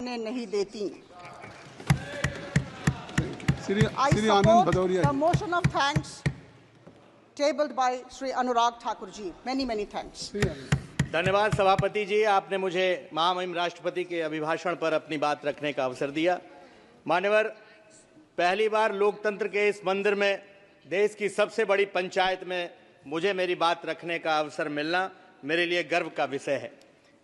ने नहीं देती। I support the motion of thanks tabled by Shri Anurag Thakur ji. Many thanks. धन्यवाद सभापति जी, आपने मुझे महामहिम राष्ट्रपति के अभिभाषण पर अपनी बात रखने का अवसर दिया। मान्यवर, पहली बार लोकतंत्र के इस मंदिर में, देश की सबसे बड़ी पंचायत में मुझे मेरी बात रखने का अवसर मिलना मेरे लिए गर्व का विषय है।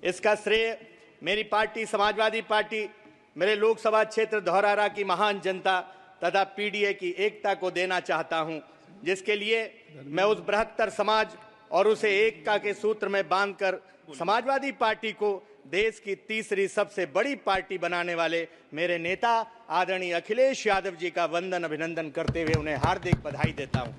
इसका श्रेय मेरी पार्टी समाजवादी पार्टी, मेरे लोकसभा क्षेत्र धौरहरा की महान जनता तथा पीडीए की एकता को देना चाहता हूं, जिसके लिए मैं उस बृहत्तर समाज और उसे एकता के सूत्र में बांधकर समाजवादी पार्टी को देश की तीसरी सबसे बड़ी पार्टी बनाने वाले मेरे नेता आदरणीय अखिलेश यादव जी का वंदन अभिनंदन करते हुए उन्हें हार्दिक बधाई देता हूं।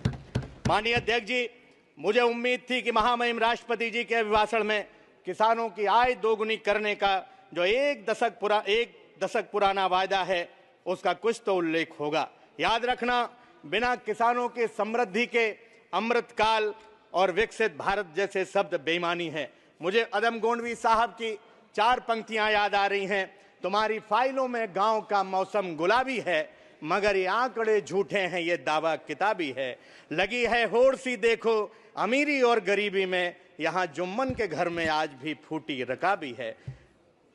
माननीय अध्यक्ष जी, मुझे उम्मीद थी कि महामहिम राष्ट्रपति जी के अभिभाषण में किसानों की आय दोगुनी करने का जो एक दशक पुराना वायदा है उसका कुछ तो उल्लेख होगा। याद रखना, बिना किसानों के समृद्धि के अमृतकाल और विकसित भारत जैसे शब्द बेईमानी है। मुझे अदम गोंडवी साहब की 4 पंक्तियां याद आ रही हैं। तुम्हारी फाइलों में गांव का मौसम गुलाबी है, मगर ये आंकड़े झूठे हैं, ये दावा किताबी है। लगी है होड़ सी देखो अमीरी और गरीबी में, यहाँ जुम्मन के घर में आज भी फूटी रकाबी है।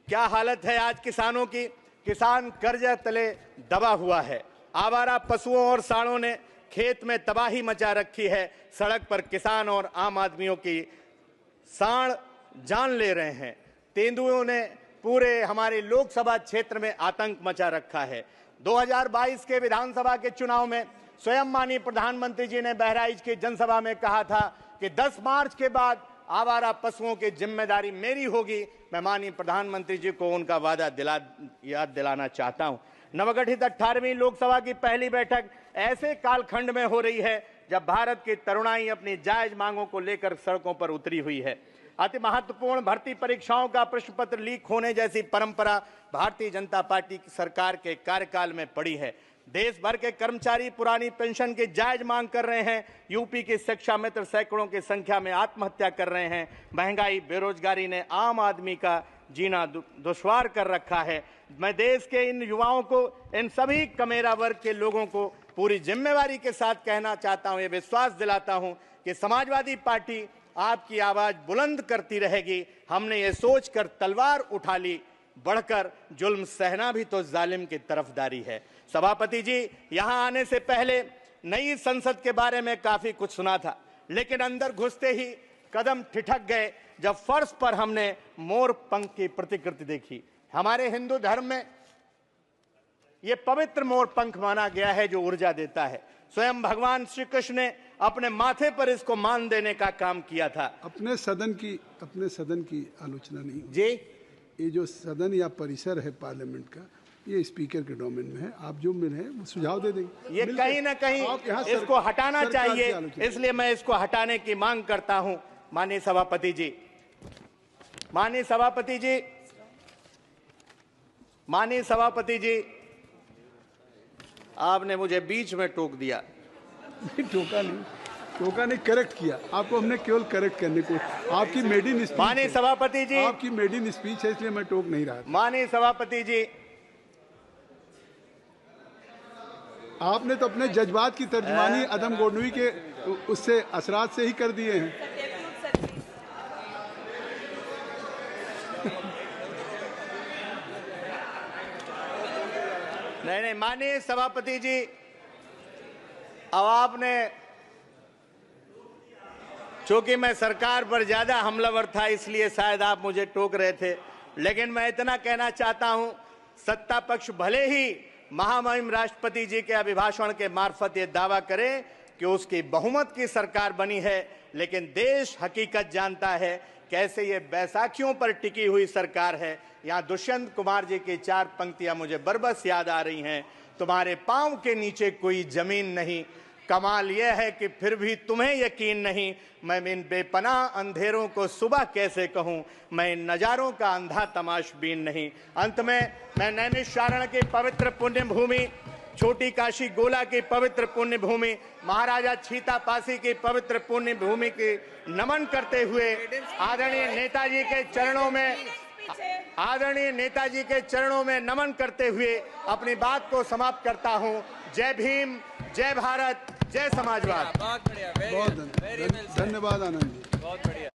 क्या हालत है आज किसानों की। किसान कर्जा तले दबा हुआ है। आवारा पशुओं और सांडों ने खेत में तबाही मचा रखी है। सड़क पर किसान और आम आदमियों की सांड जान ले रहे हैं। तेंदुओं ने पूरे हमारे लोकसभा क्षेत्र में आतंक मचा रखा है। 2022 के विधानसभा के चुनाव में स्वयं माननीय प्रधानमंत्री जी ने बहराइच की जनसभा में कहा था कि 10 मार्च के बाद आवारा पशुओं की जिम्मेदारी मेरी होगी। मैं माननीय प्रधानमंत्री जी को उनका वादा याद दिलाना चाहता हूं। नवगठित 18वीं लोकसभा की पहली बैठक ऐसे कालखंड में हो रही है जब भारत की तरुणाई अपनी जायज मांगों को लेकर सड़कों पर उतरी हुई है। अति महत्वपूर्ण भर्ती परीक्षाओं का प्रश्न पत्र लीक होने जैसी परंपरा भारतीय जनता पार्टी की सरकार के कार्यकाल में पड़ी है। देश भर के कर्मचारी पुरानी पेंशन की जायज मांग कर रहे हैं। यूपी के शिक्षा मित्र सैकड़ों की संख्या में आत्महत्या कर रहे हैं। महंगाई, बेरोजगारी ने आम आदमी का जीना दुश्वार कर रखा है। मैं देश के इन युवाओं को, इन सभी कमेरा वर्ग के लोगों को पूरी जिम्मेवारी के साथ कहना चाहता हूं, ये विश्वास दिलाता हूं कि समाजवादी पार्टी आपकी आवाज बुलंद करती रहेगी। हमने ये सोचकर तलवार उठा ली, बढ़कर जुल्म सहना भी तो जालिम की तरफदारी है। सभापति जी, यहां आने से पहले नई संसद के बारे में काफी कुछ सुना था, लेकिन अंदर घुसते ही कदम ठिठक गए जब फर्श पर हमने मोर पंख की प्रतिकृति देखी। हमारे हिंदू धर्म में यह पवित्र मोर पंख माना गया है जो ऊर्जा देता है। स्वयं भगवान श्री कृष्ण ने अपने माथे पर इसको मान देने का काम किया था। अपने सदन की आलोचना नहीं जी। ये जो सदन या परिसर है पार्लियामेंट का, ये स्पीकर के डोमेन में है। आप जो मिले हैं वो सुझाव दे देंगे। ये कहीं ना कहीं इसको हटाना चाहिए, इसलिए मैं इसको हटाने की मांग करता हूं। माननीय सभापति जी, माननीय सभापति जी, आपने मुझे बीच में टोक दिया। टोका नहीं, करेक्ट किया। आपको हमने केवल करेक्ट करने को, आपकी मेडिन स्पीच, माननीय सभापति जी, आपकी मेडिन स्पीच है, इसलिए मैं टोक नहीं रहा। माननीय सभापति जी, आपने तो अपने जज्बात की तर्जुमानी अदम गोंडवी के उससे असरात से ही कर दिए हैं। नहीं, माननीय सभापति जी, अब आपने, चूंकि मैं सरकार पर ज्यादा हमलावर था इसलिए शायद आप मुझे टोक रहे थे, लेकिन मैं इतना कहना चाहता हूं, सत्ता पक्ष भले ही महामहिम राष्ट्रपति जी के अभिभाषण के मार्फत ये दावा करे कि उसकी बहुमत की सरकार बनी है, लेकिन देश हकीकत जानता है कैसे ये बैसाखियों पर टिकी हुई सरकार है। यहाँ दुष्यंत कुमार जी की 4 पंक्तियां मुझे बरबस याद आ रही हैं। तुम्हारे पांव के नीचे कोई जमीन नहीं, कमाल यह है कि फिर भी तुम्हें यकीन नहीं। मैं इन बेपनाह अंधेरों को सुबह कैसे कहूं, मैं इन नजारों का अंधा तमाशबीन नहीं। अंत में मैं नैमिषारण्य की पवित्र पुण्य भूमि, छोटी काशी गोला की पवित्र पुण्य भूमि, महाराजा छीतापासी की पवित्र पुण्य भूमि की नमन करते हुए आदरणीय नेताजी के चरणों में आदरणीय नेताजी के चरणों में नमन करते हुए अपनी बात को समाप्त करता हूं। जय भीम, जय भारत, जय समाजवाद। बहुत धन्यवाद आनंद जी। बहुत बढ़िया।